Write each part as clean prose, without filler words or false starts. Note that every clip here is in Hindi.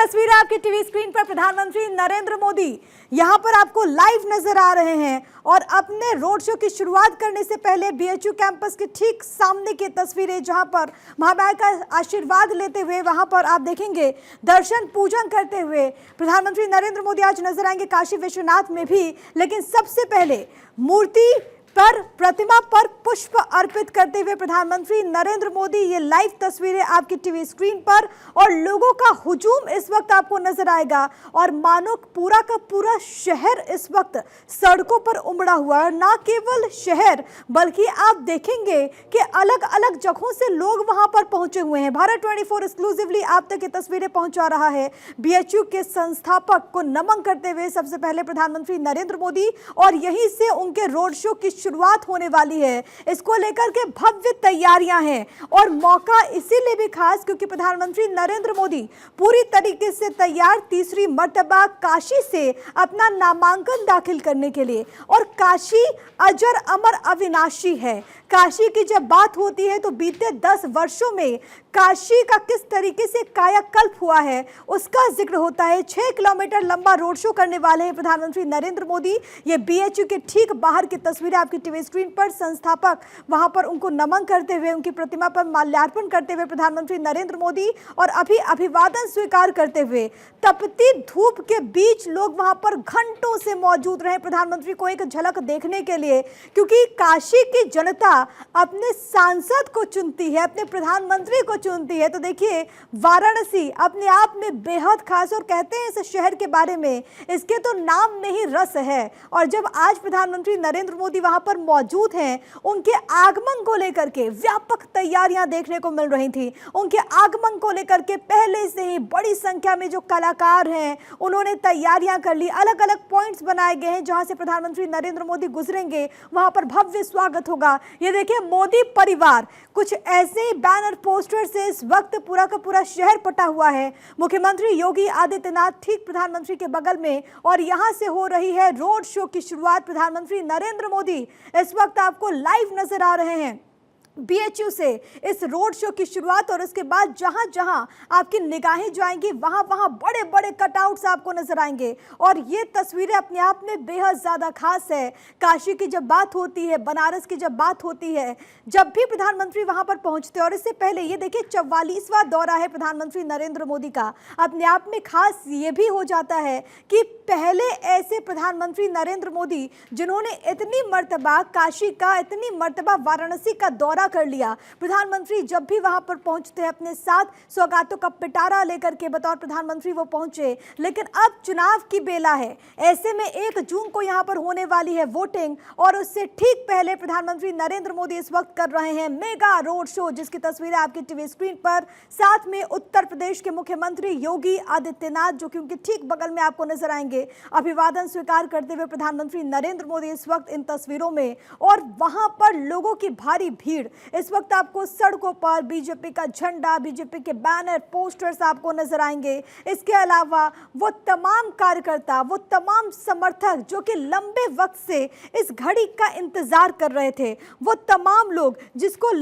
तस्वीर आपकी टीवी स्क्रीन पर प्रधानमंत्री नरेंद्र मोदी यहां पर आपको लाइव नजर आ रहे हैं और अपने रोड शो की शुरुआत करने से पहले बीएचयू कैंपस के ठीक सामने की तस्वीरें, जहां पर महामाया का आशीर्वाद लेते हुए वहां पर आप देखेंगे दर्शन पूजन करते हुए प्रधानमंत्री नरेंद्र मोदी आज नजर आएंगे काशी विश्वनाथ में भी। लेकिन सबसे पहले मूर्ति पर, प्रतिमा पर पुष्प अर्पित करते हुए प्रधानमंत्री नरेंद्र मोदी, ये लाइव तस्वीरें आपकी टीवी स्क्रीन पर और लोगों का हुजूम इस वक्त आपको नजर आएगा और मानो पूरा का पूरा शहर इस वक्त सड़कों पर उमड़ा हुआ है। ना केवल शहर बल्कि आप देखेंगे कि अलग अलग जगहों से लोग वहां पर पहुंचे हुए हैं। भारत 24 एक्सक्लूसिवली आप तक ये तस्वीरें पहुंचा रहा है। बीएचयू के संस्थापक को नमन करते हुए सबसे पहले प्रधानमंत्री नरेंद्र मोदी, और यहीं से उनके रोड शो की शुरुआत होने वाली है। इसको लेकर के भव्य तैयारियां हैं और मौका इसीलिए भी खास क्योंकि प्रधानमंत्री नरेंद्र मोदी पूरी तरीके से तैयार तीसरी मर्तबा काशी से अपना नामांकन दाखिल करने के लिए। और काशी अजर अमर अविनाशी है। काशी की जब बात होती है तो बीते 10 वर्षों में काशी का किस तरीके से कायाकल्प हुआ है उसका जिक्र होता है। 6 किलोमीटर लंबा रोड शो करने वाले हैं प्रधानमंत्री नरेंद्र मोदी। ये बीएचयू के ठीक बाहर की तस्वीरें आपकी टीवी स्क्रीन पर, संस्थापक वहां पर उनको नमन करते हुए, उनकी प्रतिमा पर माल्यार्पण करते हुए प्रधानमंत्री नरेंद्र मोदी और अभी अभिवादन स्वीकार करते हुए तपती धूप के बीच लोग वहां पर घंटों से मौजूद रहे प्रधानमंत्री को एक झलक देखने के लिए, क्योंकि काशी की जनता अपने सांसद को चुनती है, अपने प्रधानमंत्री को चुनती है। तो देखिए वाराणसी अपने आप में बेहद खास, और कहते हैं इस शहर के बारे में इसके तो नाम में ही रस है। और जब आज प्रधानमंत्री नरेंद्र मोदी वहां पर मौजूद हैं, उनके आगमन को लेकर के व्यापक तैयारियां देखने को मिल रही थी। उनके आगमन को लेकर के पहले से ही बड़ी संख्या में जो कलाकार हैं उन्होंने तैयारियां कर ली। अलग अलग पॉइंट्स बनाए गए हैं जहां से प्रधानमंत्री नरेंद्र मोदी गुजरेंगे, वहां पर भव्य स्वागत होगा। ये देखिए मोदी परिवार, कुछ ऐसे ही बैनर पोस्टर से इस वक्त पूरा का पूरा शहर पटा हुआ है। मुख्यमंत्री योगी आदित्यनाथ ठीक प्रधानमंत्री के बगल में, और यहां से हो रही है रोड शो की शुरुआत। प्रधानमंत्री नरेंद्र मोदी इस वक्त आपको लाइव नजर आ रहे हैं बीएचयू से इस रोड शो की शुरुआत, और इसके बाद जहां जहां आपकी निगाहें जाएंगी वहां वहां बड़े बड़े कटआउट्स आपको नजर आएंगे। और ये तस्वीरें अपने आप में बेहद ज्यादा खास है। काशी की जब बात होती है, बनारस की जब बात होती है, जब भी प्रधानमंत्री वहां पर पहुंचते हैं, और इससे पहले ये देखिए 44वां दौरा है प्रधानमंत्री नरेंद्र मोदी का। अपने आप में खास ये भी हो जाता है कि पहले ऐसे प्रधानमंत्री नरेंद्र मोदी जिन्होंने इतनी मर्तबा काशी का, इतनी मर्तबा वाराणसी का दौरा कर लिया। प्रधानमंत्री जब भी वहां पर पहुंचते हैं अपने साथ सौगातों का पिटारा लेकर के बतौर प्रधानमंत्री वो पहुंचे। लेकिन अब चुनाव की बेला है, ऐसे में 1 जून को यहां पर होने वाली है वोटिंग, और उससे ठीक पहले प्रधानमंत्री नरेंद्र मोदी इस वक्त कर रहे हैं मेगा रोड शो, जिसकी तस्वीरें आपकी टीवी स्क्रीन पर। साथ में उत्तर प्रदेश के मुख्यमंत्री योगी आदित्यनाथ जो कि उनके ठीक बगल में आपको नजर आएंगे, अभिवादन स्वीकार करते हुए प्रधानमंत्री नरेंद्र मोदी इस वक्त इन तस्वीरों में। और वहां पर लोगों की भारी भीड़, इस वक्त आपको सड़कों पर बीजेपी का झंडा, बीजेपी के बैनर, पोस्टर्स आपको नजर आएंगे। इसके अलावा वो तमाम कार्यकर्ता, वो तमाम समर्थक जो कि लंबे वक्त से इस घड़ी का इंतजार कर रहे थे, वो तमाम लोग जिनको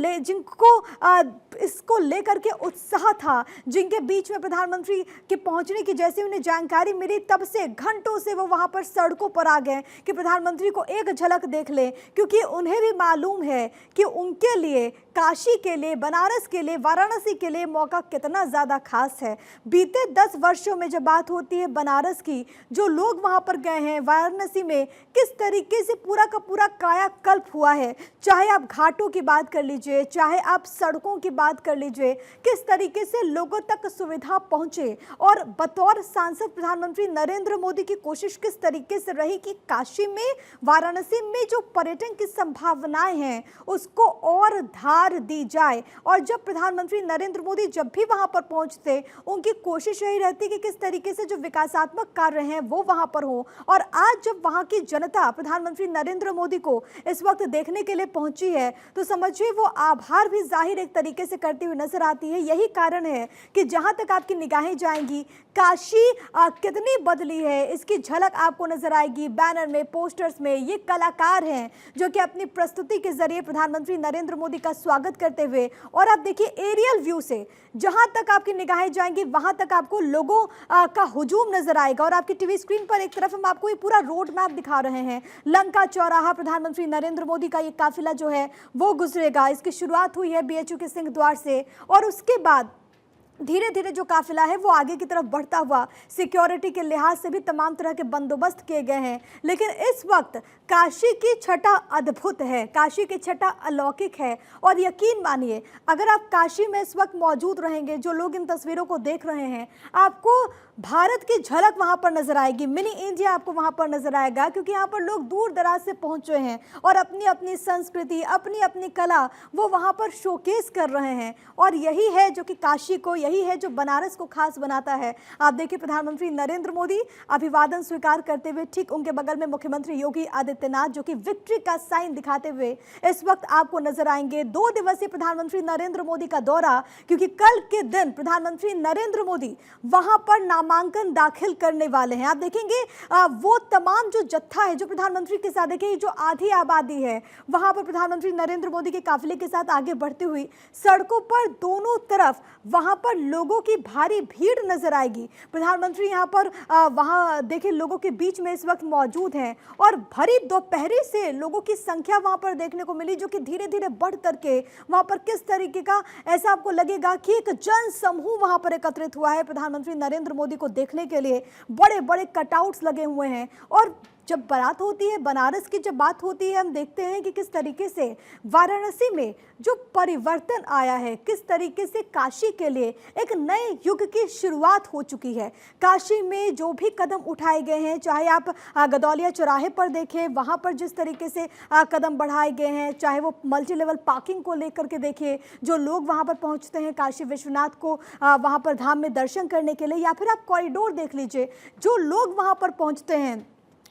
इसको लेकर के उत्साह था, जिनके बीच में प्रधानमंत्री के पहुंचने की जैसे उन्हें जानकारी मिली, तब से घंटों से वो वहां पर सड़कों पर आ गए कि प्रधानमंत्री को एक झलक देख लें, क्योंकि उन्हें भी मालूम है कि उनके लिए, काशी के लिए, बनारस के लिए, वाराणसी के लिए मौका कितना ज़्यादा खास है। बीते 10 वर्षों में जब बात होती है बनारस की, जो लोग वहाँ पर गए हैं, वाराणसी में किस तरीके से पूरा का पूरा कायाकल्प हुआ है। चाहे आप घाटों की बात कर लीजिए, चाहे आप सड़कों की बात कर लीजिए, किस तरीके से लोगों तक सुविधा पहुँचे। और बतौर सांसद प्रधानमंत्री नरेंद्र मोदी की कोशिश किस तरीके से रही कि काशी में, वाराणसी में जो पर्यटन की संभावनाएं हैं उसको और धार दी जाए। और जब प्रधानमंत्री नरेंद्र मोदी जब भी वहां पर पहुंचते, उनकी कोशिश यही रहती कि किस तरीके से जो विकासात्मक कार्य हैं वो वहां पर हो। और आज जब वहां की जनता प्रधानमंत्री नरेंद्र मोदी को इस वक्त देखने के लिए पहुंची है, तो समझिए वो आभार भी जाहिर एक तरीके से करती हुई नजर आती है। यही कारण है कि जहां तक आपकी निगाहें जाएंगी, काशी कितनी बदली है इसकी झलक आपको नजर आएगी। बैनर में, पोस्टर्स में ये कलाकार हैं जो कि अपनी प्रस्तुति के जरिए प्रधानमंत्री नरेंद्र नरेंद्र मोदी का स्वागत करते हुए। और आप देखिए एरियल व्यू से जहां तक आपकी निगाहें जाएंगी वहां तक आपको लोगों का हुजूम नजर आएगा। और आपकी टीवी स्क्रीन पर एक तरफ हम आपको ये पूरा रोड मैप दिखा रहे हैं। लंका चौराहा प्रधानमंत्री नरेंद्र मोदी का ये काफिला जो है वो गुजरेगा। इसकी शुरुआत हुई है बीएचयू के सिंह द्वार से और उसके बाद धीरे धीरे जो काफिला है वो आगे की तरफ बढ़ता हुआ, सिक्योरिटी के लिहाज से भी तमाम तरह के बंदोबस्त किए गए हैं। लेकिन इस वक्त काशी की छटा अद्भुत है, काशी की छटा अलौकिक है। और यकीन मानिए अगर आप काशी में इस वक्त मौजूद रहेंगे, जो लोग इन तस्वीरों को देख रहे हैं, आपको भारत की झलक वहां पर नजर आएगी, मिनी इंडिया आपको वहां पर नजर आएगा। क्योंकि यहाँ पर लोग दूर दराज से पहुंचे हैं और अपनी अपनी संस्कृति, अपनी अपनी कला वो वहां पर शोकेस कर रहे हैं। और यही है जो कि काशी को, यही है जो बनारस को खास बनाता है। आप देखिए प्रधानमंत्री नरेंद्र मोदी अभिवादन स्वीकार करते हुए, ठीक उनके बगल में मुख्यमंत्री योगी आदित्यनाथ जो कि विक्ट्री का साइन दिखाते हुए इस वक्त आपको नजर आएंगे। 2 दिवसीय प्रधानमंत्री नरेंद्र मोदी का दौरा, क्योंकि कल के दिन प्रधानमंत्री नरेंद्र मोदी वहां पर नामांकन दाखिल करने वाले हैं। आप देखेंगे वो तमाम जो जत्था है जो प्रधानमंत्री के साथ, देखिए जो आधी आबादी है वहां पर प्रधानमंत्री नरेंद्र मोदी के काफिले के साथ आगे बढ़ती हुई सड़कों पर दोनों तरफ वहां पर लोगों की भारी भीड़ नजर आएगी। प्रधानमंत्री यहां पर वहां देखिए लोगों के बीच में इस वक्त मौजूद हैं और भरी दोपहरी से लोगों की संख्या वहां पर देखने को मिली, जो कि धीरे धीरे बढ़ करके वहां पर किस तरीके का ऐसा आपको लगेगा कि एक जन समूह वहां पर एकत्रित हुआ है प्रधानमंत्री नरेंद्र मोदी को देखने के लिए। बड़े बड़े कटआउट्स लगे हुए हैं। और जब बात होती है बनारस की, जब बात होती है, हम देखते हैं कि किस तरीके से वाराणसी में जो परिवर्तन आया है, किस तरीके से काशी के लिए एक नए युग की शुरुआत हो चुकी है। काशी में जो भी कदम उठाए गए हैं, चाहे आप गदौलिया चौराहे पर देखें, वहाँ पर जिस तरीके से कदम बढ़ाए गए हैं, चाहे वो मल्टी लेवल पार्किंग को लेकर के देखिए, जो लोग वहाँ पर पहुँचते हैं काशी विश्वनाथ को वहाँ पर धाम में दर्शन करने के लिए, या फिर आप कॉरिडोर देख लीजिए, जो लोग वहाँ पर पहुँचते हैं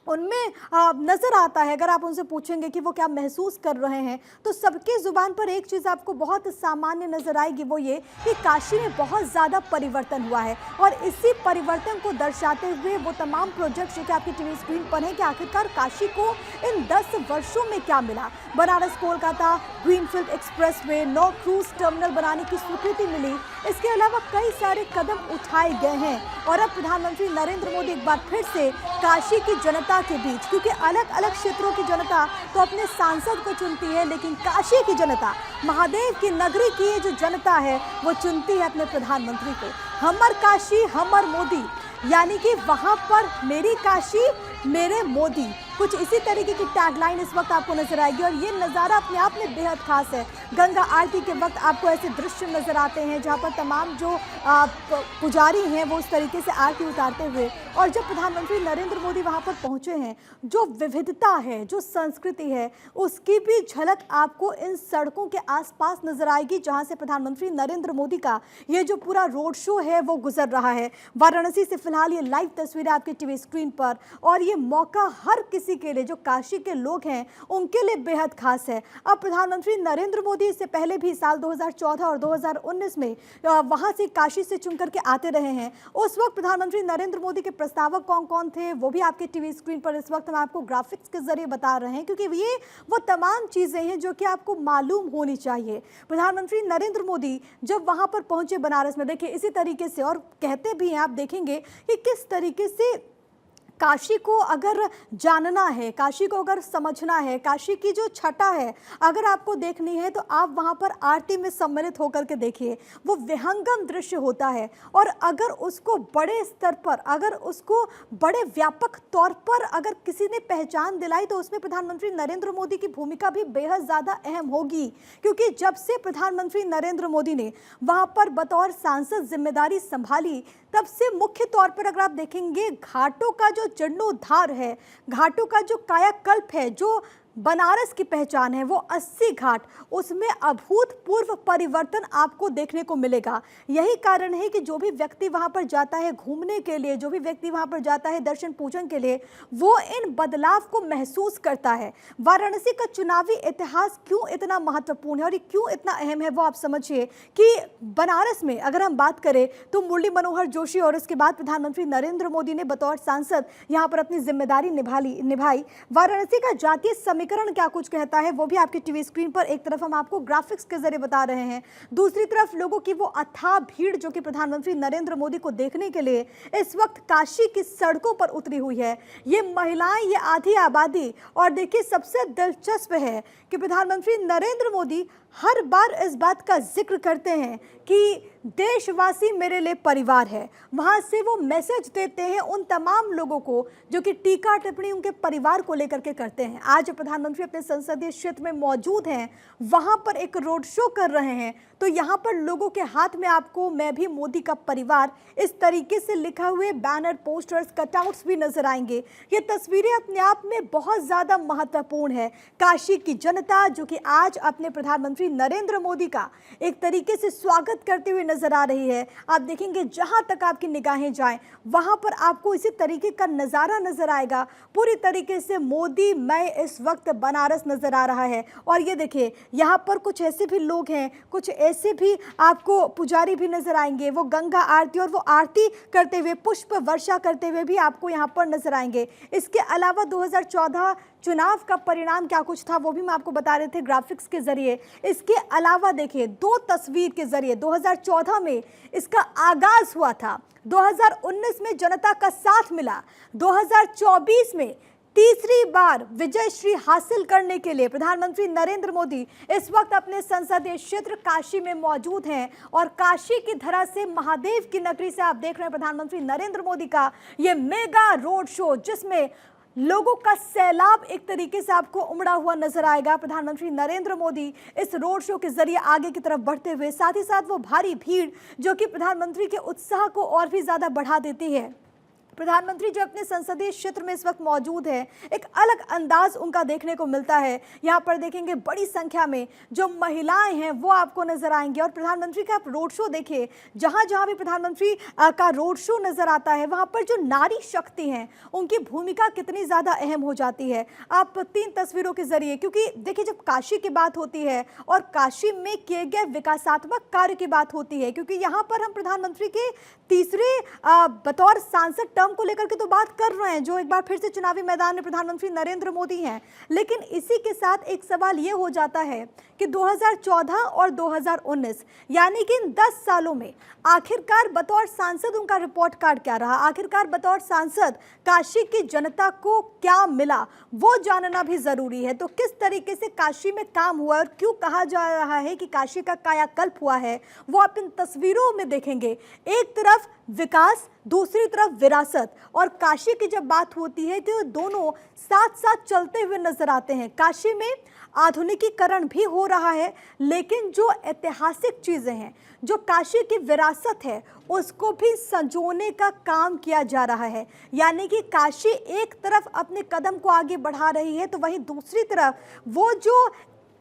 उनमें नज़र आता है। अगर आप उनसे पूछेंगे कि वो क्या महसूस कर रहे हैं, तो सबकी ज़ुबान पर एक चीज़ आपको बहुत सामान्य नज़र आएगी, वो ये कि काशी में बहुत ज़्यादा परिवर्तन हुआ है। और इसी परिवर्तन को दर्शाते हुए वो तमाम प्रोजेक्ट्स जो कि आपकी टीवी स्क्रीन पर हैं कि आखिरकार काशी को इन 10 वर्षों में क्या मिला। Banaras Kolkata greenfield expressway, 9 cruise terminal बनाने की स्वीकृति मिली। इसके अलावा कई सारे कदम उठाए गए हैं। और अब प्रधानमंत्री नरेंद्र मोदी एक बार फिर से काशी की जनता के बीच, क्योंकि अलग अलग क्षेत्रों की जनता तो अपने सांसद को चुनती है, लेकिन काशी की जनता, महादेव की नगरी की ये जो जनता है वो चुनती है अपने प्रधानमंत्री को। हमर काशी हमर मोदी, यानी कि वहां पर मेरी काशी मेरे मोदी, कुछ इसी तरीके की टैगलाइन इस वक्त आपको नजर आएगी। और ये नज़ारा अपने आप में बेहद खास है। गंगा आरती के वक्त आपको ऐसे दृश्य नजर आते हैं जहां पर तमाम जो पुजारी हैं वो उस तरीके से आरती उतारते हुए। और जब प्रधानमंत्री नरेंद्र मोदी वहां पर पहुंचे हैं, जो विविधता है, जो संस्कृति है, उसकी भी झलक आपको इन सड़कों के आसपास नजर आएगी जहां से प्रधानमंत्री नरेंद्र मोदी का ये जो पूरा रोड शो है वो गुजर रहा है। वाराणसी से फिलहाल ये लाइव तस्वीरें आपकी टीवी स्क्रीन पर। और ये मौका हर किसी के लिए, जो काशी के लोग हैं उनके लिए बेहद खास है। अब प्रधानमंत्री नरेंद्र मोदी इससे पहले भी साल 2014 और 2019 में वहां से काशी से चुन करके आते रहे हैं। उस वक्त प्रधानमंत्री नरेंद्र मोदी के प्रस्तावक कौन कौन थे वो भी आपके टीवी स्क्रीन पर इस वक्त हम आपको ग्राफिक्स के जरिए बता रहे हैं, क्योंकि ये वो तमाम चीजें हैं जो कि आपको मालूम होनी चाहिए। प्रधानमंत्री नरेंद्र मोदी जब वहां पर पहुंचे बनारस में, देखिए इसी तरीके से, और कहते भी हैं, आप देखेंगे कि किस तरीके से काशी को अगर जानना है, काशी को अगर समझना है, काशी की जो छटा है अगर आपको देखनी है, तो आप वहां पर आरती में सम्मिलित होकर के देखिए। वो विहंगम दृश्य होता है। और अगर उसको बड़े स्तर पर, अगर उसको बड़े व्यापक तौर पर अगर किसी ने पहचान दिलाई, तो उसमें प्रधानमंत्री नरेंद्र मोदी की भूमिका भी बेहद ज़्यादा अहम होगी। क्योंकि जब से प्रधानमंत्री नरेंद्र मोदी ने वहाँ पर बतौर सांसद जिम्मेदारी संभाली, तब से मुख्य तौर पर अगर आप देखेंगे, घाटों का जो जीर्णोद्धार है, घाटों का जो कायाकल्प है, जो बनारस की पहचान है, वो 80 घाट, उसमें अभूतपूर्व परिवर्तन आपको देखने को मिलेगा। यही कारण है कि जो भी व्यक्ति वहां पर जाता है घूमने के लिए, जो भी व्यक्ति वहां पर जाता है दर्शन पूजन के लिए, वो इन बदलाव को महसूस करता है। वाराणसी का चुनावी इतिहास क्यों इतना महत्वपूर्ण है और ये क्यों इतना अहम है, वो आप समझिए कि बनारस में अगर हम बात करें तो मुरली मनोहर जोशी और उसके बाद प्रधानमंत्री नरेंद्र मोदी ने बतौर सांसद यहाँ पर अपनी जिम्मेदारी निभाई। वाराणसी का जातीय समीकरण क्या कुछ कहता है वो भी आपकी टीवी स्क्रीन पर एक तरफ हम आपको ग्राफिक्स के जरिए बता रहे हैं, दूसरी तरफ लोगों की वो अथाह भीड़ जो कि प्रधानमंत्री नरेंद्र मोदी को देखने के लिए इस वक्त काशी की सड़कों पर उतरी हुई है। ये महिलाएं, ये आधी आबादी। और देखिए सबसे दिलचस्प है कि प्रधानमंत्री नरेंद्र मोदी हर बार इस बात का जिक्र करते हैं कि देशवासी मेरे लिए परिवार है। वहां से वो मैसेज देते हैं उन तमाम लोगों को जो कि टीका टिप्पणी उनके परिवार को लेकर के करते हैं। आज प्रधानमंत्री अपने संसदीय क्षेत्र में मौजूद हैं, वहां पर एक रोड शो कर रहे हैं, तो यहाँ पर लोगों के हाथ में आपको मैं भी मोदी का परिवार इस तरीके से लिखा हुए बैनर, पोस्टर्स, कटआउट्स भी नजर आएंगे। ये तस्वीरें अपने आप में बहुत ज्यादा महत्वपूर्ण है। काशी की जनता जो कि आज अपने प्रधानमंत्री नरेंद्र मोदी का एक तरीके से स्वागत करते हुए नजर आ रही है। आप देखेंगे जहां तक आपकी निगाहें जाएं वहां पर आपको इसी तरीके का नजारा नजर आएगा। पूरी तरीके से मोदी मैं इस वक्त बनारस नजर आ रहा है। और ये देखिए यहाँ पर कुछ ऐसे भी लोग हैं, कुछ ऐसे भी आपको पुजारी भी नजर आएंगे, वो गंगा आरती और वो आरती करते हुए, पुष्प वर्षा करते हुए भी आपको यहाँ पर नजर आएंगे। इसके अलावा 2014 चुनाव का परिणाम क्या कुछ था वो भी मैं आपको बता रहे थे ग्राफिक्स के जरिए। इसके अलावा देखिए दो तस्वीर के जरिए 2014 में इसका आगाज हुआ था, 2019 में जनता का साथ मिला, 2024 में तीसरी बार विजय श्री हासिल करने के लिए प्रधानमंत्री नरेंद्र मोदी इस वक्त अपने संसदीय क्षेत्र काशी में मौजूद हैं। और काशी की धरा से महादेव की नगरी से आप देख रहे हैं प्रधानमंत्री नरेंद्र मोदी का ये मेगा रोड शो, जिसमें लोगों का सैलाब एक तरीके से आपको उमड़ा हुआ नजर आएगा। प्रधानमंत्री नरेंद्र मोदी इस रोड शो के जरिए आगे की तरफ बढ़ते हुए, साथ ही साथ वो भारी भीड़ जो कि प्रधानमंत्री के उत्साह को और भी ज्यादा बढ़ा देती है। प्रधानमंत्री जो अपने संसदीय क्षेत्र में इस वक्त मौजूद है, एक अलग अंदाज उनका देखने को मिलता है। यहाँ पर देखेंगे बड़ी संख्या में जो महिलाएं हैं वो आपको नजर आएंगी। और प्रधानमंत्री का आप रोड शो देखिए, जहाँ जहाँ भी प्रधानमंत्री का रोड शो नजर आता है वहाँ पर जो नारी शक्ति हैं उनकी भूमिका कितनी ज़्यादा अहम हो जाती है। आप 3 तस्वीरों के जरिए, क्योंकि देखिए जब काशी की बात होती है और काशी में किए गए विकासात्मक कार्य की बात होती है, क्योंकि यहाँ पर हम प्रधानमंत्री के तीसरे बतौर सांसद टर्म को लेकर के तो बात कर रहे हैं, जो एक बार फिर से चुनावी मैदान में प्रधानमंत्री नरेंद्र मोदी हैं। लेकिन इसी के साथ एक सवाल ये हो जाता है कि 2014 और 2019 यानी कि इन 10 सालों में आखिरकार बतौर सांसद उनका रिपोर्ट कार्ड क्या रहा, आखिरकार बतौर सांसद काशी की जनता को क्या मिला, वो जानना भी जरूरी है। तो किस तरीके से काशी में काम हुआ और क्यों कहा जा रहा है कि काशी का कायाकल्प हुआ है, वो आप इन तस्वीरों में देखेंगे। एक तरफ विकास, दूसरी तरफ विरासत। और काशी की जब बात होती है तो दोनों साथ साथ चलते हुए नजर आते हैं। काशी में आधुनिकीकरण भी हो रहा है, लेकिन जो ऐतिहासिक चीजें हैं, जो काशी की विरासत है, उसको भी संजोने का काम किया जा रहा है। यानी कि काशी एक तरफ अपने कदम को आगे बढ़ा रही है, तो वहीं दूसरी तरफ वो जो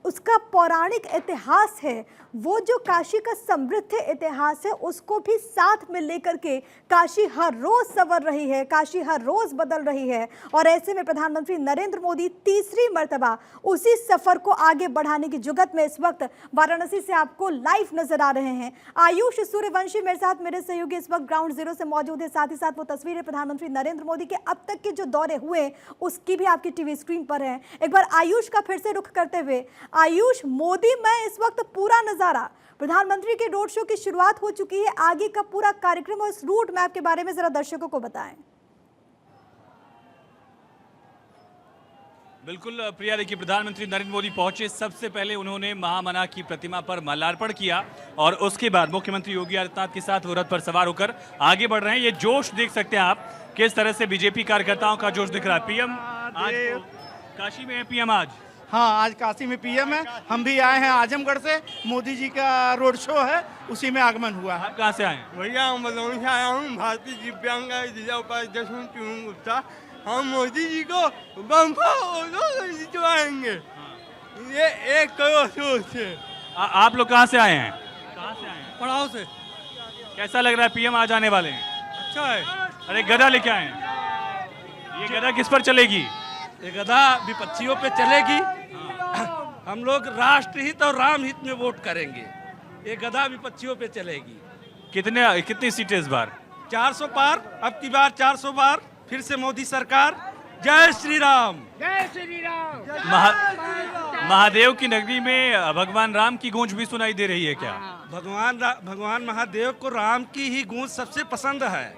उसका पौराणिक इतिहास है, वो जो काशी का समृद्ध इतिहास है, उसको भी साथ में लेकर के काशी हर रोज संवर रही है, काशी हर रोज बदल रही है। और ऐसे में प्रधानमंत्री नरेंद्र मोदी तीसरी मर्तबा उसी सफर को आगे बढ़ाने की जुगत में इस वक्त वाराणसी से आपको लाइव नजर आ रहे हैं। आयुष सूर्यवंशी मेरे साथ, मेरे सहयोगी इस वक्त ग्राउंड जीरो से मौजूद है। साथ ही साथ वो तस्वीरें प्रधानमंत्री नरेंद्र मोदी के अब तक के जो दौरे हुए उसकी भी आपकी टीवी स्क्रीन पर है। एक बार आयुष का फिर से रुख करते हुए, आयुष, मोदी मैं इस वक्त पूरा नजारा, प्रधानमंत्री के रोड शो की शुरुआत हो चुकी है, आगे का पूरा कार्यक्रम और इस रूट मैप के बारे में जरा दर्शकों को बताएं। बिल्कुल प्रिया, देखिए प्रधानमंत्री नरेंद्र मोदी पहुंचे, सबसे पहले उन्होंने महामना की प्रतिमा पर माल्यार्पण किया और उसके बाद मुख्यमंत्री योगी आदित्यनाथ के साथ वो रथ पर सवार होकर आगे बढ़ रहे हैं। ये जोश देख सकते हैं आप, किस तरह से बीजेपी कार्यकर्ताओं का जोश दिख रहा है। पीएम आज तो काशी में है, पीएम आज। हाँ, आज काशी में पीएम है। हम भी आए हैं आजमगढ़ से, मोदी जी का रोड शो है, उसी में आगमन हुआ है। आप कहाँ से आए हैं? भैया हम बलौनी से आया हूँ, भारतीय दिव्यांग जिला उपाध्यक्ष हूँ चुनू गुप्ता। हम मोदी जी को बम्फा जितवाएंगे, ये 1 करोड़ सोच है। आप लोग कहाँ से आए हैं? कहाँ से आए हैं? पड़ाव से। कैसा लग रहा है, पीएम आज आने वाले हैं? अच्छा है। अरे गदा लेके आए हैं, ये गदा किस पर चलेगी? ये गदा विपक्षियों पे चलेगी। हम लोग राष्ट्रहित और राम हित में वोट करेंगे। ये गदा विपक्षियों पे चलेगी। कितनी सीटें इस बार? 400 पार, अब की बार 400 बार, फिर से मोदी सरकार जय श्री राम। महादेव की नगरी में भगवान राम की गूंज भी सुनाई दे रही है क्या? भगवान महादेव को राम की ही गूंज सबसे पसंद है,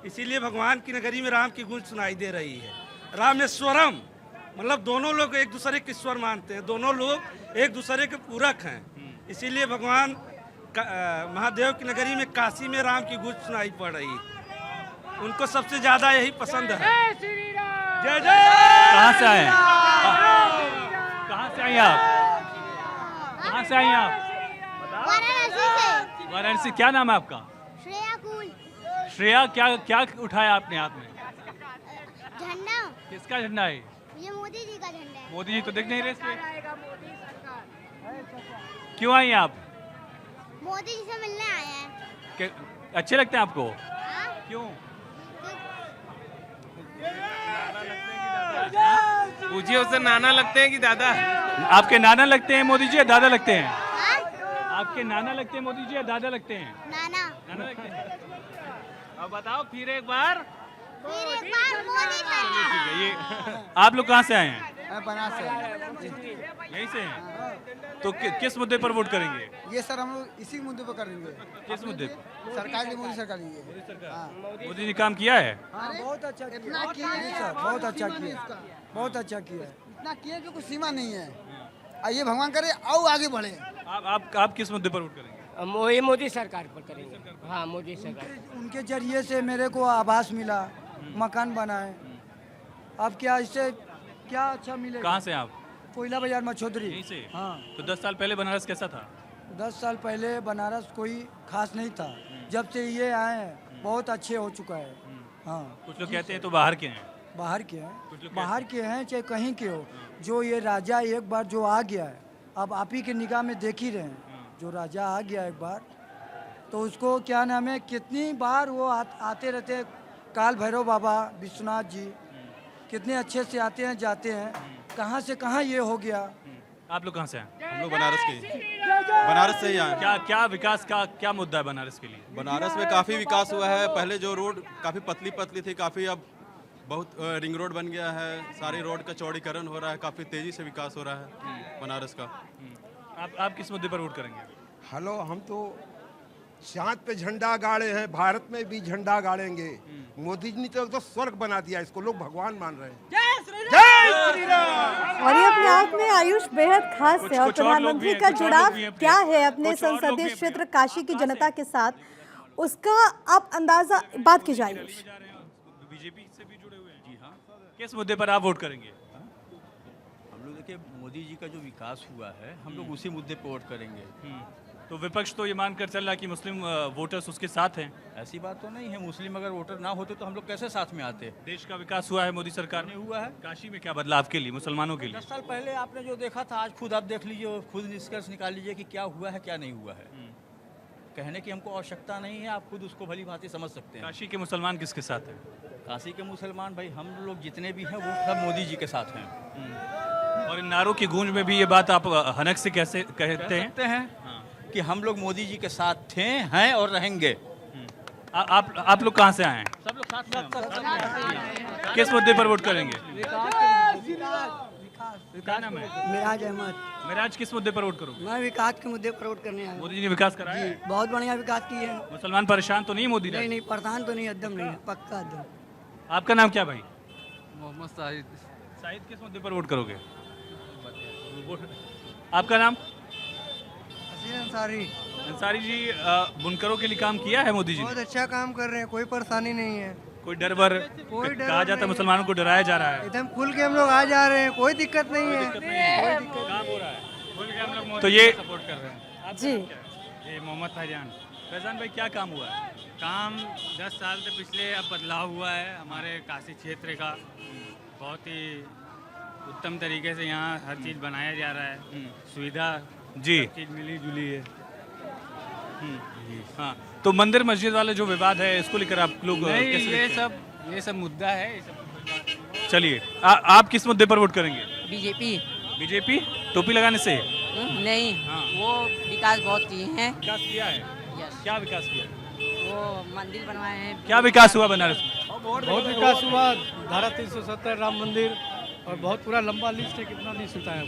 इसीलिए भगवान की नगरी में राम की गूंज सुनाई दे रही है। रामेश्वरम मतलब दोनों लोग एक दूसरे के ईश्वर मानते हैं, दोनों लोग एक दूसरे के पूरक हैं, इसीलिए भगवान महादेव की नगरी में काशी में राम की गूंज सुनाई पड़ रही है। उनको सबसे ज्यादा यही पसंद है। जय जय। कहाँ से आए हैं? कहाँ से आई आप? कहाँ से आई आप? वाराणसी से। वाराणसी। क्या नाम है आपका? श्रेया कुल। श्रेया, क्या क्या उठाया आपने हाथ में? झंडा। किसका झंडा है? ये मोदी जी का झंडा है। मोदी जी तो दिख नहीं रहे इसमें। क्यों आई आप? मोदी जी से मिलने आए हैं। अच्छे लगते हैं आपको? हाँ? क्यों? पूछिए उससे, नाना लगते हैं कि दादा? आपके नाना लगते हैं मोदी जी या दादा लगते हैं? हाँ? आपके नाना लगते हैं मोदी जी या दादा लगते हैं? नाना। नाना लगते हैं। अब बताओ फिर एक बार। फिर एक बार मोदी सरकार। ठीक है। ये आप लोग कहाँ से आए हैं? बनारस से। यहीं से हैं? तो किस मुद्दे पर वोट करेंगे? ये सर हम लोग इसी मुद्दे पर करेंगे। किस मुद्दे पर? सरकार की मोदी सरकार की है। हाँ। मोदी जी काम किया है? हाँ, बहुत अच्छा किया सर, बहुत अच्छा किया, बहुत अच्छा किया। इतना किया कि कुछ सीमा नहीं है। और ये भगवान करे और आगे बढ़े। आप किस मुद्दे पर वोट करेंगे? ये मोदी सरकार पर करेंगे। हाँ, मोदी सरकार। उनके जरिए से मेरे को आवास मिला, मकान बनाए। अब क्या इससे क्या अच्छा मिलेगा? कहाँ से आप? कोयला बाजार मछोदरी। यहीं से? हाँ। तो 10 साल पहले बनारस कैसा था? 10 साल पहले बनारस कोई खास नहीं था, जब से ये आए हैं बहुत अच्छे हो चुका है। हाँ। कुछ लोग कहते हैं तो बाहर के हैं। बाहर के कुछ हैं, लोग बाहर के हैं चाहे कहीं के हो। जो ये राजा एक बार जो आ गया है, अब आप ही के निगाह में देख ही रहे हैं, जो राजा आ गया एक बार, तो उसको क्या नाम है, कितनी बार वो आते रहते हैं। काल भैरव बाबा विश्वनाथ जी कितने अच्छे से आते हैं जाते हैं, कहाँ से कहाँ ये हो गया। आप लोग कहाँ से हैं? हम लोग बनारस से ही आए। क्या विकास का क्या मुद्दा है बनारस के लिए? बनारस में काफ़ी विकास हुआ है। पहले जो रोड काफ़ी पतली पतली थी, काफ़ी अब बहुत रिंग रोड बन गया है। सारी रोड का चौड़ीकरण हो रहा है, काफ़ी तेज़ी से विकास हो रहा है बनारस का। आप किस मुद्दे पर वोट करेंगे? हेलो, हम तो चाँद पे झंडा गाड़े हैं, भारत में भी झंडा गाड़ेंगे। मोदी जी ने तो स्वर्ग बना दिया, इसको लोग भगवान मान रहे हैं। जय श्री राम। और ये अपने आप में आयुष बेहद खास है। और कुछ और लोग भी प्रधानमंत्री हैं, का कुछ और जुड़ाव लोग भी हैं, क्या है अपने कुछ और लोग भी संसदीय हैं। क्षेत्र काशी की जनता के साथ, उसका आप अंदाजा बात कीजिए आयुष। बीजेपी से भी जुड़े हुए हैं। जी हाँ। किस मुद्दे पर आप वोट करेंगे? हम लोग देखिए, मोदी जी का जो विकास हुआ है, हम लोग उसी मुद्दे पर वोट करेंगे। तो विपक्ष तो ये मानकर चल रहा है कि मुस्लिम वोटर्स उसके साथ हैं। ऐसी बात तो नहीं है, मुस्लिम अगर वोटर ना होते तो हम लोग कैसे साथ में आते? देश का विकास हुआ है मोदी सरकार में। हुआ है। काशी में क्या बदलाव के लिए, मुसलमानों के लिए? 10 साल पहले आपने जो देखा था, आज खुद आप देख लीजिए, खुद निष्कर्ष निकाल लीजिए कि क्या हुआ है क्या नहीं हुआ है। कहने की हमको आवश्यकता नहीं है, आप खुद उसको भली भांति समझ सकते हैं। काशी के मुसलमान किसके साथ हैं? काशी के मुसलमान भाई, हम लोग जितने भी हैं वो सब मोदी जी के साथ हैं। और इन नारों की गूंज में भी ये बात आप हनक से कैसे कहते हैं? कि हम लोग मोदी जी के साथ थे, हैं और रहेंगे। आप लोग कहाँ से आए हैं? सब लोग साथ। किस मुद्दे पर वोट करेंगे? क्या नाम है? मिराज अहमद। मिराज, किस मुद्दे पर वोट करोगे? मैं विकास के मुद्दे पर वोट करने आया हूँ। मोदी जी ने विकास कराया है? बहुत बढ़िया विकास किए हैं। मुसलमान परेशान तो नहीं है मोदी ने? नहीं, परेशान तो नहीं, एकदम नहीं, पक्का एकदम। आपका नाम क्या भाई? मोहम्मद साहिद। शाहिद, किस मुद्दे पर वोट करोगे? आपका नाम? अंसारी। अंसारी जी, बुनकरों के लिए काम किया है मोदी जी ने? बहुत अच्छा काम कर रहे हैं, कोई परेशानी नहीं है। कोई डर वर कोई डर कहा जाता है, मुसलमानों को डराया जा रहा है। एकदम खुल के हम लोग आ जा रहे हैं, कोई दिक्कत नहीं है। काम हो रहा है। तो ये सपोर्ट कर रहे हैं। जी, ये मोहम्मद फैजान। फैजान भाई, क्या काम हुआ है? काम 10 साल से पिछले अब बदलाव हुआ है हमारे काशी क्षेत्र का। बहुत ही उत्तम तरीके से यहाँ हर चीज़ बनाया जा रहा है। सुविधा जी चीज़ मिली जुली है। हाँ, तो मंदिर मस्जिद वाले जो विवाद है, इसको लेकर आप लोग नहीं, कैसे देखते हैं? ये सब मुद्दा है। ये सब चलिए, आप किस मुद्दे पर वोट करेंगे? बीजेपी। बीजेपी? टोपी लगाने से? नहीं, वो विकास बहुत किए हैं। विकास किया है? यस। क्या विकास किया? वो मंदिर बनवाए हैं। क्या विकास हुआ बनारस में? बहुत विकास हुआ, धारा 370 राम मंदिर और बहुत पूरा लंबा लिस्ट है, कितना लिस्ट होता है अब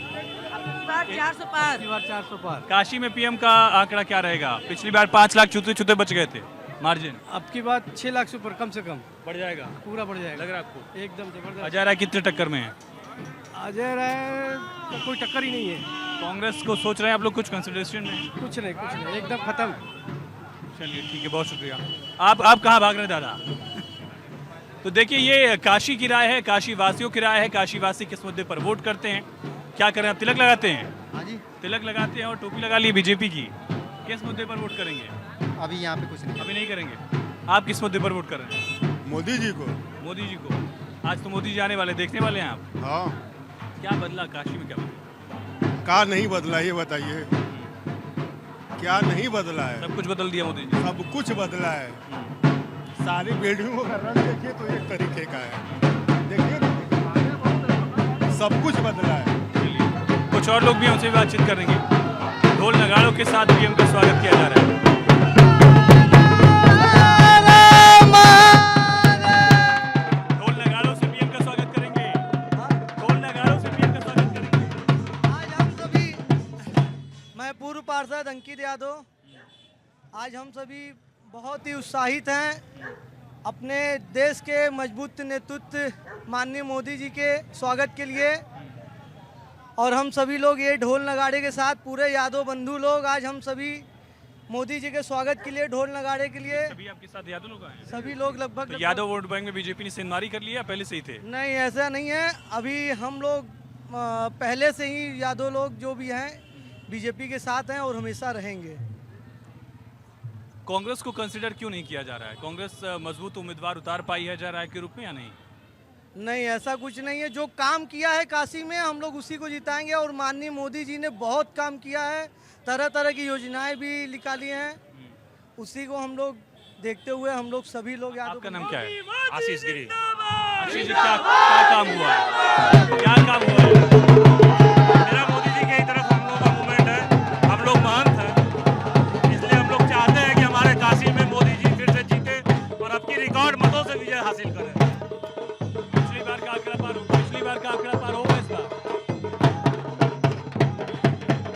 400 पार। इस बार 400 पार। काशी में पीएम का आंकड़ा क्या रहेगा? पिछली बार 5 लाख छूते बच गए थे मार्जिन, अब की बात 6 लाख से ऊपर कम से कम बढ़ जाएगा, पूरा बढ़ जाएगा। लग रहा है आपको? एकदम जबरदस्त। अजय राय कितने टक्कर में है? अजय राय तो कोई टक्कर ही नहीं है। कांग्रेस को सोच रहे हैं आप लोग कुछ कंसिडरेशन में? कुछ नहीं, एकदम खत्म। चलिए ठीक है, बहुत शुक्रिया। आप कहाँ भाग रहे हैं दादा? तो देखिए, ये काशी की राय है, काशी वासियों की राय है। काशी वासी किस मुद्दे पर वोट करते हैं, क्या करें? आप तिलक लगाते हैं? हाँ जी, तिलक लगाते हैं और टोपी लगा ली बीजेपी की। किस मुद्दे पर वोट करेंगे? अभी यहाँ पे कुछ नहीं। अभी नहीं करेंगे। आप किस मुद्दे पर वोट कर रहे हैं? मोदी जी को। मोदी जी को। आज तो मोदी जी आने वाले, देखने वाले हैं आप? हाँ, क्या बदला काशी में, क्या बदला? क्या नहीं बदला ये बताइए, क्या नहीं बदला है? सब कुछ बदल दिया मोदी जी। सब कुछ बदला है। सारी बिल्डिंगों का रंग देखिए तो एक तरीके का है, देखिए सब कुछ बदला है। कुछ और लोग भी हमसे बातचीत करेंगे। ढोल नगाड़ों के साथ पीएम का स्वागत किया जा रहा है। ढोल नगाड़ों से पीएम का स्वागत करेंगे। ढोल नगाड़ों से पीएम का स्वागत करेंगे। आज हम सभी, मैं पूर्व पार्षद अंकित यादव, आज हम सभी बहुत ही उत्साहित हैं अपने देश के मजबूत नेतृत्व माननीय मोदी जी के स्वागत के लिए। और हम सभी लोग ये ढोल नगाड़े के साथ, पूरे यादव बंधु लोग, आज हम सभी मोदी जी के स्वागत के लिए, ढोल नगाड़े के लिए सभी आपके साथ यादव लोग आए हैं? सभी लोग लगभग तो यादव वोट बैंक में बीजेपी ने सेंधमारी कर लिया, पहले से ही थे? नहीं, ऐसा नहीं है। अभी हम लोग पहले से ही यादव लोग जो भी हैं बीजेपी के साथ हैं और हमेशा रहेंगे। कांग्रेस को कंसिडर क्यों नहीं किया जा रहा है? कांग्रेस मजबूत उम्मीदवार उतार पाई है अजय राय के रूप में या नहीं? नहीं, ऐसा कुछ नहीं है। जो काम किया है काशी में, हम लोग उसी को जिताएंगे। और माननीय मोदी जी ने बहुत काम किया है, तरह तरह की योजनाएं भी निकाली हैं, उसी को हम लोग देखते हुए हम लोग सभी लोग। आपका नाम क्या है? आशीष गिरी। आशीष जी, क्या काम हुआ है? क्या काम हुआ है? मेरा मोदी जी की तरफ हम लोगों का मूवमेंट है, हम लोग महंत हैं, इसलिए हम लोग चाहते हैं कि हमारे काशी में मोदी जी फिर से जीते और अपनी रिकॉर्ड मतों से विजय हासिल करें। पिछली बार का आंकड़ा पार होगा? पिछली बार का आंकड़ा पार होगा इस बार?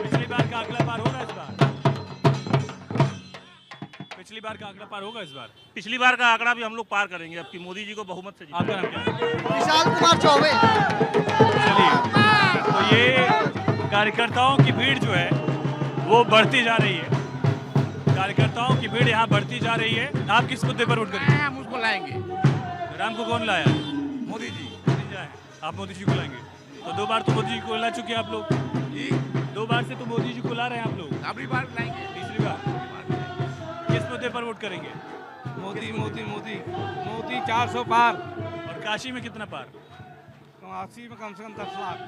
पिछली बार का आंकड़ा पार होगा इस बार? पिछली बार का आंकड़ा पार होगा इस बार? पिछली बार का आंकड़ा भी हम लोग पार करेंगे, अब की मोदी जी को बहुमत से। आपका नाम क्या है? विशाल कुमार चौबे। चलिए, तो ये कार्यकर्ताओं की भीड़ जो है वो बढ़ती जा रही है। कार्यकर्ताओं की भीड़ यहाँ बढ़ती जा रही है। आप किस मुद्दे पर वोट करेंगे? हम उसको लाएंगे। राम को कौन लाया? मोदी जी। मोदी जी आए। आप मोदी जी को लाएंगे? तो 2 बार तो मोदी जी को ला चुके हैं आप लोग। 2 बार से तो मोदी जी को ला रहे हैं आप लोग। अगली बार लाएंगे। तीसरी बार किस मुद्दे पर वोट करेंगे? मोदी मोदी मोदी मोदी 400 पार। और काशी में कितना पार? काशी में कम से कम 10 लाख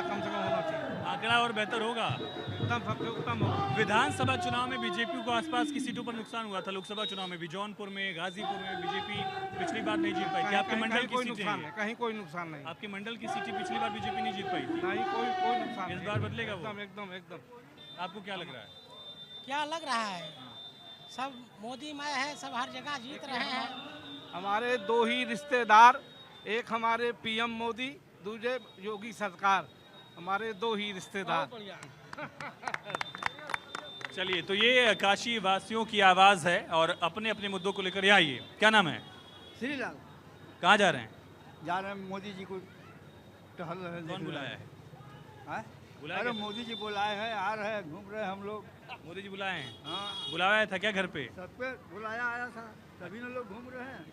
कम से कम होना चाहिए। आंकड़ा और बेहतर होगा। उत्तम, सबसे उत्तम होगा। विधानसभा चुनाव में बीजेपी को आसपास की सीटों पर नुकसान हुआ था। लोकसभा चुनाव में भी जौनपुर में, गाजीपुर में बीजेपी पिछली बार नहीं जीत पाई थी। आपके मंडल की सीटें हैं? कहीं कोई नुकसान नहीं। आपके मंडल की सीटें पिछली बार बीजेपी नहीं जीत पाई थी। नहीं, कोई नुकसान। इस बार बदलेगा वो? एकदम। आपको क्या लग रहा है? क्या लग रहा है? सब मोदी मय है, सब हर जगह जीत रहे हैं। हमारे 2 ही रिश्तेदार, एक हमारे पीएम मोदी, दूसरे योगी सरकार, हमारे 2 ही रिश्तेदार। चलिए, तो ये काशी वासियों की आवाज है और अपने अपने मुद्दों को लेकर यहाँ आइए। क्या नाम है? श्रीलाल। कहाँ जा रहे हैं? जा रहे हैं मोदी जी को टहल रहे हैं। कौन बुलाया है? बुलाया अरे क्या? मोदी जी बुलाए हैं, आ रहे हैं, घूम रहे हैं हम लोग। मोदी जी बुलाए हैं? हाँ, बुलाया था क्या घर पे? सब पे बुलाया आया था, सभी लोग घूम रहे हैं।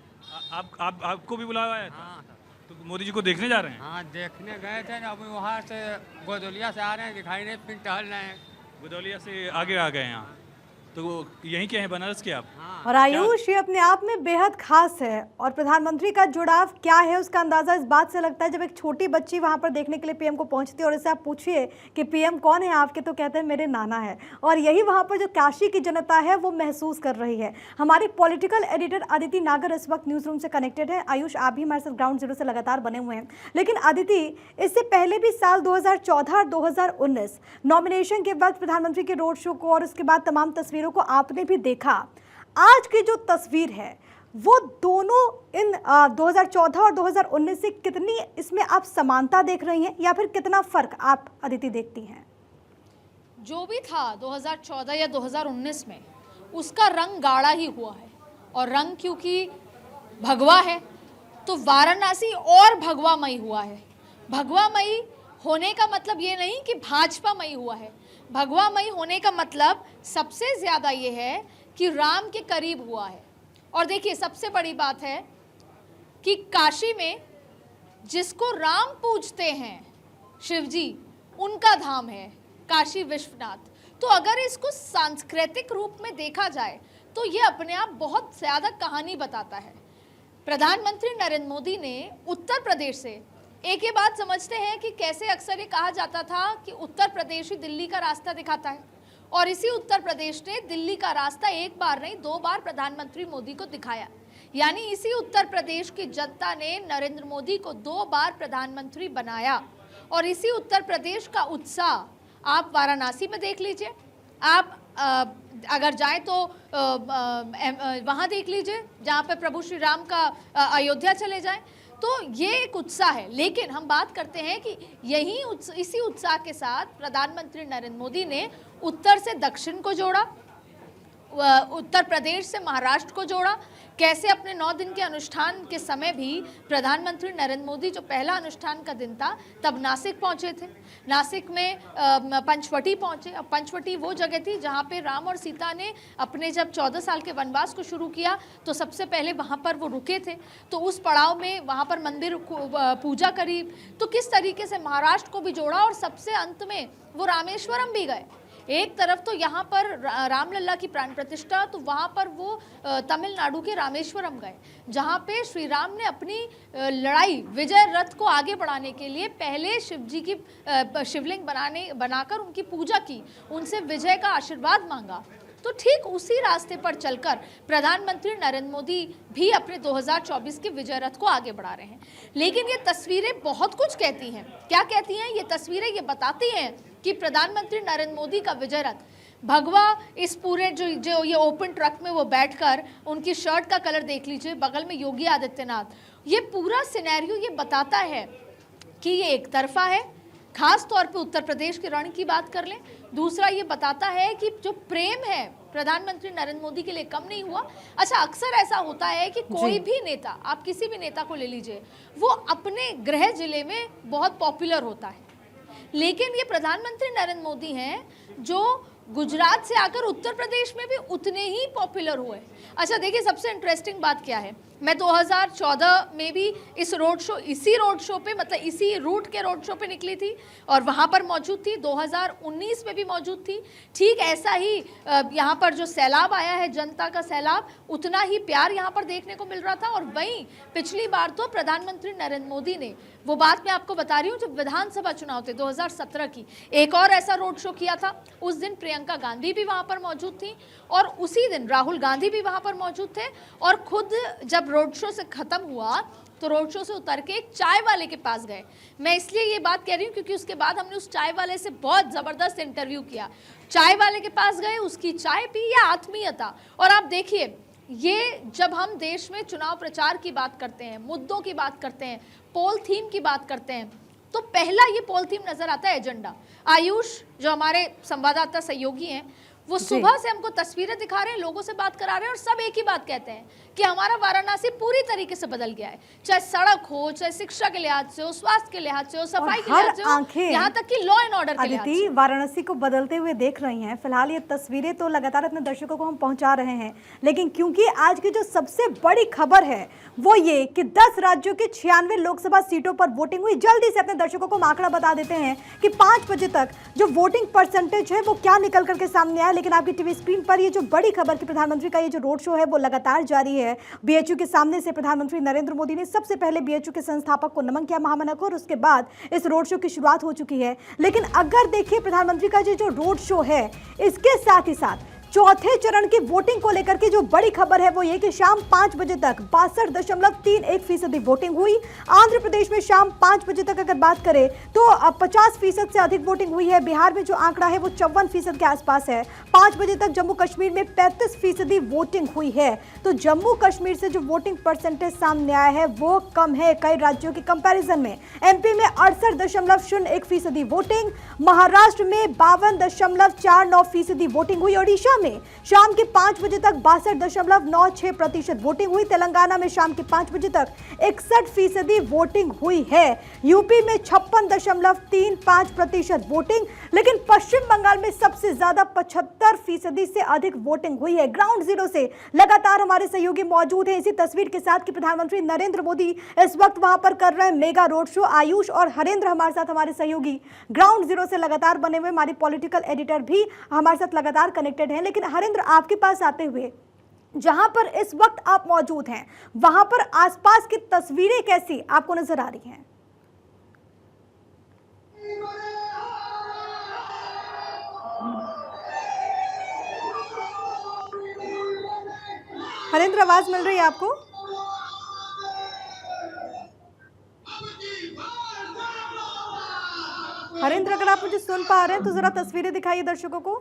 आपको भी बुलाया आया था? तो मोदी जी को देखने जा रहे हैं? हाँ, देखने गए थे ना, अभी वहाँ से गोदलिया से आ रहे हैं, दिखाई नहीं, फिर टहल रहे हैं। गुदौलिया से आगे आ गए यहाँ, तो यहीं के हैं, बनारस के आप? और आयुष, ये अपने आप में बेहद खास है और प्रधानमंत्री का जुड़ाव क्या है उसका अंदाजा इस बात से लगता है जब एक छोटी बच्ची वहां पर देखने के लिए पीएम को पहुंचती है और इससे आप पूछिए कि पीएम कौन है आपके, तो कहते हैं मेरे नाना है। और यही वहां पर जो काशी की जनता है वो महसूस कर रही है। हमारी पॉलिटिकल एडिटर अदिति नागर इस वक्त न्यूज रूम से कनेक्टेड है। आयुष, आप भी हमारे साथ ग्राउंड जीरो से लगातार बने हुए हैं, लेकिन अदिति, इससे पहले भी साल 2014 और 2019 नॉमिनेशन के वक्त प्रधानमंत्री के रोड शो को और उसके बाद तमाम तस्वीरों को आपने भी देखा। आज की जो तस्वीर है वो दोनों इन 2014 और 2019 से कितनी इसमें आप समानता देख रही हैं या फिर कितना फर्क आप अदिति देखती हैं? जो भी था 2014 या 2019 में, उसका रंग गाढ़ा ही हुआ है। और रंग क्योंकि भगवा है तो वाराणसी और भगवामयी हुआ है। भगवामयी होने का मतलब ये नहीं कि भाजपामयी हुआ है। भगवामयी होने का मतलब सबसे ज़्यादा ये है कि राम के करीब हुआ है। और देखिए, सबसे बड़ी बात है कि काशी में जिसको राम पूजते हैं, शिव जी, उनका धाम है काशी विश्वनाथ। तो अगर इसको सांस्कृतिक रूप में देखा जाए तो ये अपने आप बहुत ज़्यादा कहानी बताता है। प्रधानमंत्री नरेंद्र मोदी ने उत्तर प्रदेश से एक ही बात समझते हैं कि कैसे अक्सर ये कहा जाता था कि उत्तर प्रदेश ही दिल्ली का रास्ता दिखाता है, और इसी उत्तर प्रदेश ने दिल्ली का रास्ता एक बार नहीं 2 बार प्रधानमंत्री मोदी को दिखाया। यानी इसी उत्तर प्रदेश की जनता ने नरेंद्र मोदी को 2 बार प्रधानमंत्री बनाया। और इसी उत्तर प्रदेश का उत्साह आप वाराणसी में देख लीजिए, आप अगर जाएं तो वहाँ देख लीजिए जहाँ पे प्रभु श्री राम का अयोध्या चले जाएं, तो ये एक उत्साह है। लेकिन हम बात करते हैं कि इसी उत्साह के साथ प्रधानमंत्री नरेंद्र मोदी ने उत्तर से दक्षिण को जोड़ा, उत्तर प्रदेश से महाराष्ट्र को जोड़ा। कैसे अपने 9 दिन के अनुष्ठान के समय भी प्रधानमंत्री नरेंद्र मोदी जो पहला अनुष्ठान का दिन था तब नासिक पहुंचे थे, नासिक में पंचवटी पहुंचे। अब पंचवटी वो जगह थी जहां पे राम और सीता ने अपने जब 14 साल के वनवास को शुरू किया तो सबसे पहले वहां पर वो रुके थे, तो उस पड़ाव में वहां पर मंदिर पूजा करी। तो किस तरीके से महाराष्ट्र को भी जोड़ा और सबसे अंत में वो रामेश्वरम भी गए। एक तरफ तो यहाँ पर रामलला की प्राण प्रतिष्ठा, तो वहाँ पर वो तमिलनाडु के रामेश्वरम गए जहाँ पे श्री राम ने अपनी लड़ाई विजय रथ को आगे बढ़ाने के लिए पहले शिव जी की शिवलिंग बनाकर उनकी पूजा की, उनसे विजय का आशीर्वाद मांगा। तो ठीक उसी रास्ते पर चलकर प्रधानमंत्री नरेंद्र मोदी भी अपने 2024 के विजय रथ को आगे बढ़ा रहे हैं। लेकिन ये तस्वीरें बहुत कुछ कहती हैं। क्या कहती हैं ये तस्वीरें? ये बताती हैं कि प्रधानमंत्री नरेंद्र मोदी का विजय रथ भगवा, इस पूरे जो ये ओपन ट्रक में वो बैठकर, उनकी शर्ट का कलर देख लीजिए, बगल में योगी आदित्यनाथ, ये पूरा सिनेरियो ये बताता है कि ये एक तरफा है। खास तौर पे उत्तर प्रदेश के रण की बात कर लें। दूसरा ये बताता है कि जो प्रेम है प्रधानमंत्री नरेंद्र मोदी के लिए कम नहीं हुआ। अच्छा, अक्सर ऐसा होता है कि कोई भी नेता, आप किसी भी नेता को ले लीजिए, वो अपने गृह जिले में बहुत पॉपुलर होता है, लेकिन ये प्रधानमंत्री नरेंद्र मोदी हैं जो गुजरात से आकर उत्तर प्रदेश में भी उतने ही पॉपुलर हुए। अच्छा देखिए, सबसे इंटरेस्टिंग बात क्या है, मैं 2014 में भी इसी रोड शो पे, मतलब इसी रूट के रोड शो पे निकली थी और वहाँ पर मौजूद थी। 2019 में भी मौजूद थी। ठीक ऐसा ही यहाँ पर जो सैलाब आया है, जनता का सैलाब, उतना ही प्यार यहाँ पर देखने को मिल रहा था। और वहीं पिछली बार तो प्रधानमंत्री नरेंद्र मोदी ने, वो बात मैं आपको बता रही हूँ, जब विधानसभा चुनाव थे 2017 की, एक और ऐसा रोड शो किया था। उस दिन प्रियंका गांधी भी वहाँ पर मौजूद थी और उसी दिन राहुल गांधी भी वहाँ पर मौजूद थे। और खुद जब रोड शो से खत्म हुआ तो रोड शो से उतर के एक चाय वाले के पास गए। मैं इसलिए ये बात कह रही हूँ क्योंकि उसके बाद हमने उस चाय वाले से बहुत ज़बरदस्त इंटरव्यू किया। चाय वाले के पास गए, उसकी चाय पी, या आत्मीयता। और आप देखिए, ये जब हम देश में चुनाव प्रचार की बात करते हैं, मुद्दों की बात करते हैं, पोल थीम की बात करते हैं, तो पहला ये पोल थीम नजर आता है एजेंडा। आयुष जो हमारे संवाददाता सहयोगी हैं, वो सुबह से हमको तस्वीरें दिखा रहे हैं, लोगों से बात करा रहे हैं और सब एक ही बात कहते हैं कि हमारा वाराणसी पूरी तरीके से बदल गया है। चाहे सड़क हो, चाहे शिक्षा के लिहाज से हो, स्वास्थ्य के लिहाज से हो, सफाई के लिहाज से हो, यहाँ तक कि लॉ एंड ऑर्डर के लिहाज से। वाराणसी को बदलते हुए देख रही हैं। फिलहाल ये तस्वीरें तो लगातार अपने दर्शकों को हम पहुंचा रहे हैं, लेकिन क्योंकि आज की जो सबसे बड़ी खबर है वो ये कि 10 राज्यों की 96 लोकसभा सीटों पर वोटिंग हुई। जल्दी से अपने दर्शकों को आंकड़ा बता देते हैं कि 5 बजे तक जो वोटिंग परसेंटेज है वो क्या निकल करके सामने आया। लेकिन आपकी टीवी स्क्रीन पर ये जो बड़ी खबर कि प्रधानमंत्री का ये जो रोड शो है वो लगातार जारी है। बीएचयू के सामने से प्रधानमंत्री नरेंद्र मोदी ने सबसे पहले बीएचयू के संस्थापक को नमन किया, महामना को, और उसके बाद इस रोड शो की शुरुआत हो चुकी है। लेकिन अगर देखिए प्रधानमंत्री का ये जो रोड शो है, इसके साथ ही साथ चौथे चरण की वोटिंग को लेकर के जो बड़ी खबर है वो ये कि शाम 5 बजे तक 62.31% वोटिंग हुई। आंध्र प्रदेश में शाम 5 बजे तक अगर बात करें तो 50% से अधिक वोटिंग हुई है। बिहार में जो आंकड़ा है वो 54% के आसपास है। 5 बजे तक जम्मू कश्मीर में 35% वोटिंग हुई है। तो जम्मू कश्मीर से जो वोटिंग परसेंटेज सामने आया है वो कम है कई राज्यों के कंपैरिजन में। एमपी में 68.01% वोटिंग, महाराष्ट्र में 52.49% वोटिंग हुई। ओडिशा में शाम के 5 बजे तक 62.96% वोटिंग हुई। तेलंगाना में शाम के 5 बजे तक 61% वोटिंग हुई है। यूपी में 56.35% वोटिंग, लेकिन पश्चिम बंगाल में सबसे ज्यादा 75% से अधिक वोटिंग हुई है। ग्राउंड जीरो से लगातार हमारे सहयोगी मौजूद हैं इसी तस्वीर के साथ कि प्रधानमंत्री नरेंद्र मोदी इस वक्त वहां पर कर रहे हैं मेगा रोड शो। आयुष और हरेंद्र हमारे साथ, हमारे सहयोगी ग्राउंड जीरो से लगातार बने हुए, हमारी पॉलिटिकल एडिटर भी हमारे साथ लगातार कनेक्टेड हैं। लेकिन हरेंद्र, आपके पास आते हुए, जहां पर इस वक्त आप मौजूद हैं वहां पर आसपास की तस्वीरें कैसी आपको नजर आ रही हैं? हरेंद्र, आवाज मिल रही है आपको? हरेंद्र, अगर आप मुझे सुन पा रहे हैं तो जरा तस्वीरें दिखाइए दर्शकों को।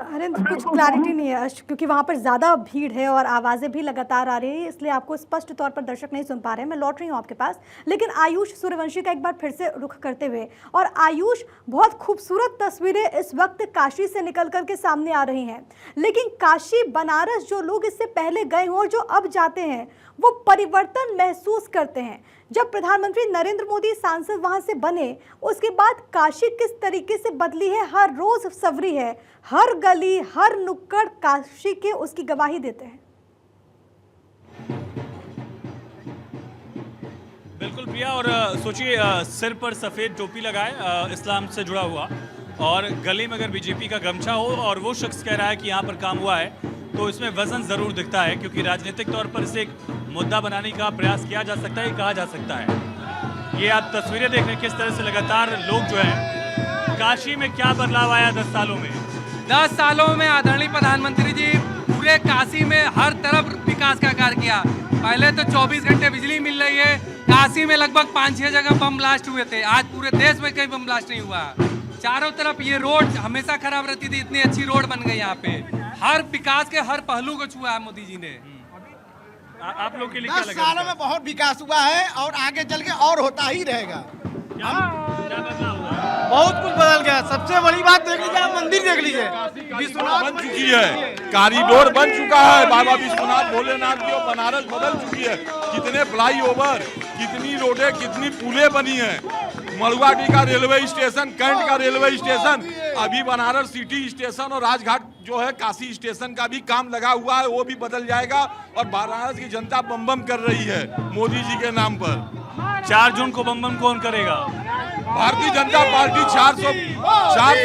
हरेंद्र, कुछ क्लैरिटी नहीं है क्योंकि वहां पर ज्यादा भीड़ है और आवाजें भी लगातार आ रही है, इसलिए आपको स्पष्ट तौर पर दर्शक नहीं सुन पा रहे हैं। मैं लौट रही हूं आपके पास। लेकिन आयुष सूर्यवंशी का एक बार फिर से रुख करते हुए, और आयुष, बहुत खूबसूरत तस्वीरें इस वक्त काशी से निकल करके सामने आ रही हैं। लेकिन काशी बनारस जो लोग इससे पहले गए हों और जो अब जाते हैं वो परिवर्तन महसूस करते हैं। जब प्रधानमंत्री नरेंद्र मोदी सांसद वहां से बने उसके बाद काशी किस तरीके से बदली है, हर रोज सवरी है, हर गली हर नुक्कड़ काशी के उसकी गवाही देते हैं। बिल्कुल प्रिया, और सोचिए सिर पर सफेद टोपी लगाए इस्लाम से जुड़ा हुआ, और गले में अगर बीजेपी का गमछा हो और वो शख्स कह रहा है कि यहाँ पर काम हुआ है, तो इसमें वजन जरूर दिखता है, क्योंकि राजनीतिक तौर पर इसे एक मुद्दा बनाने का प्रयास किया जा सकता है, कहा जा सकता है। ये आप तस्वीरें देख रहे हैं किस तरह से लगातार लोग जो है, काशी में क्या बदलाव आया 10 सालों में। 10 सालों में आदरणीय प्रधानमंत्री जी पूरे काशी में हर तरफ विकास का कार्य किया। पहले तो 24 घंटे बिजली मिल रही है, काशी में लगभग 5-6 जगह बम ब्लास्ट हुए थे, आज पूरे देश में कहीं बम ब्लास्ट नहीं हुआ। चारों तरफ ये रोड हमेशा खराब रहती थी, इतनी अच्छी रोड बन गई यहाँ पे। हर विकास के हर पहलू को छुआ है मोदी जी ने। आप लोग के लिए क्या लगा? 10 सालों में बहुत विकास हुआ है और आगे चल के और होता ही रहेगा। बहुत कुछ बदल गया। सबसे बड़ी बात देख लीजिए, आप मंदिर देख लीजिए, विश्वनाथ बन चुकी है, कॉरिडोर बन चुका है, बाबा विश्वनाथ भोलेनाथ की और बनारस बदल चुकी है। कितने फ्लाईओवर, कितनी रोडें, कितनी पुलें बनी हैं। मड़ुआडी का रेलवे स्टेशन, कैंट का रेलवे स्टेशन, अभी बनारस सिटी स्टेशन और राजघाट जो है काशी स्टेशन का भी काम लगा हुआ है, वो भी बदल जाएगा। और बनारस की जनता बम बम कर रही है मोदी जी के नाम पर। 4 जून को बम बम कौन करेगा? भारतीय जनता पार्टी 400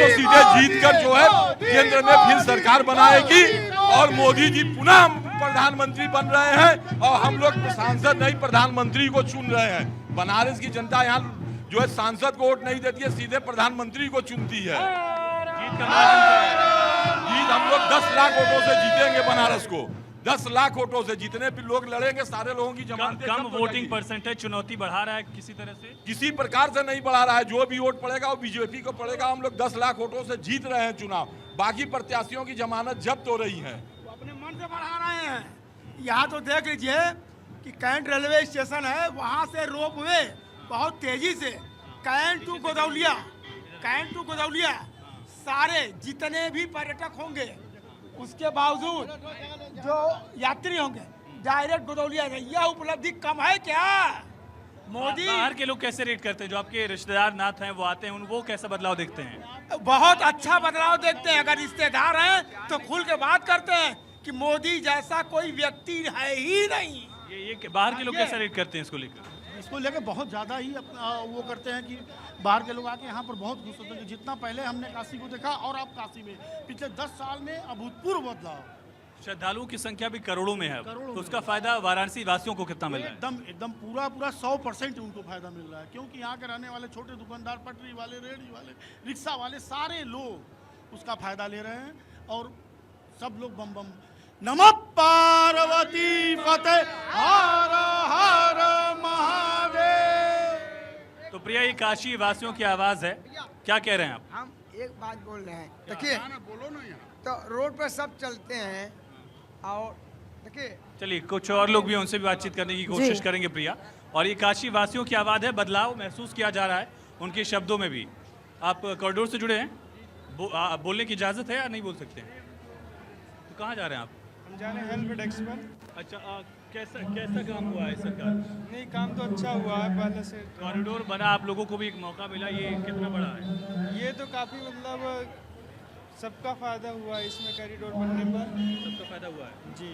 सीटें जीतकर जो है केंद्र में फिर सरकार बनाएगी और मोदी जी पुनः प्रधानमंत्री बन रहे हैं। और हम लोग सांसद नहीं, प्रधानमंत्री को चुन रहे हैं। बनारस की जनता यहाँ जो है सांसद को वोट नहीं देती है, सीधे प्रधानमंत्री को चुनती है। जीत हम लोग 10 लाख वोटों से जीतेंगे बनारस को। 10 लाख वोटों से जितने भी लोग लड़ेंगे सारे लोगों की जमानतें कम वोटिंग परसेंटेज चुनौती बढ़ा रहा है किसी तरह से? किसी प्रकार से नहीं बढ़ा रहा है। जो भी वोट पड़ेगा वो बीजेपी को पड़ेगा। हम लोग 10 लाख वोटों से जीत रहे हैं चुनाव। बाकी प्रत्याशियों की जमानत जब्त हो रही है। अपने मन से बढ़ा रहे हैं। यहाँ तो देख लीजिए कि कैंट रेलवे स्टेशन है, वहाँ से रोप वे बहुत तेजी से कैंट टू गोदौलिया सारे जितने भी पर्यटक होंगे उसके बावजूद जो यात्री होंगे डायरेक्ट गोदौलिया जाए। यह उपलब्धि कम है क्या? मोदी बाहर के लोग कैसे रेट करते हैं? जो आपके रिश्तेदार नाथ हैं वो आते हैं, वो कैसा बदलाव देखते हैं? बहुत अच्छा बदलाव देखते हैं। अगर रिश्तेदार हैं तो खुल के बात करते हैं कि मोदी जैसा कोई व्यक्ति है ही नहीं। ये बाहर के लोग कैसा रेट करते हैं इसको लेकर? इसको लेकर बहुत ज़्यादा ही वो करते हैं कि बाहर के लोग आके यहाँ पर बहुत खुश होते हैं। जितना पहले हमने काशी को देखा और अब काशी में पिछले 10 साल में अभूतपूर्व बदलाव। श्रद्धालुओं की संख्या भी करोड़ों में है, तो उसका फायदा वाराणसी वासियों को कितना मिल रहा है? एकदम पूरा 100% उनको फायदा मिल रहा है, क्योंकि यहाँ के रहने वाले छोटे दुकानदार, पटरी वाले, रेहड़ी वाले, रिक्शा वाले, सारे लोग उसका फायदा ले रहे हैं और सब लोग बम बम नमः पार्वती फतेह हर हर महादेव। तो प्रिया, ये काशी वासियों की आवाज है, क्या कह रहे हैं आप? हम एक बात बोल रहे हैं, देखिए तो रोड पर सब चलते हैं और देखिए, चलिए कुछ और लोग भी हैं, उनसे भी बातचीत करने की कोशिश करेंगे प्रिया। और ये काशी वासियों की आवाज़ है, बदलाव महसूस किया जा रहा है उनके शब्दों में भी। आप कॉरिडोर से जुड़े हैं, बोलने की इजाज़त है या नहीं बोल सकते? तो कहाँ जा रहे हैं आप? हम जा रहे हैं हेल्प डेस्क पर। अच्छा, कैसा काम हुआ है सरकार? नहीं, काम तो अच्छा हुआ है पहले से। कॉरिडोर बना, आप लोगों को भी एक मौका मिला, ये कितना बड़ा है? ये तो काफ़ी मतलब सबका फायदा हुआ है इसमें, कॉरिडोर बनने पर सबका फायदा हुआ है जी।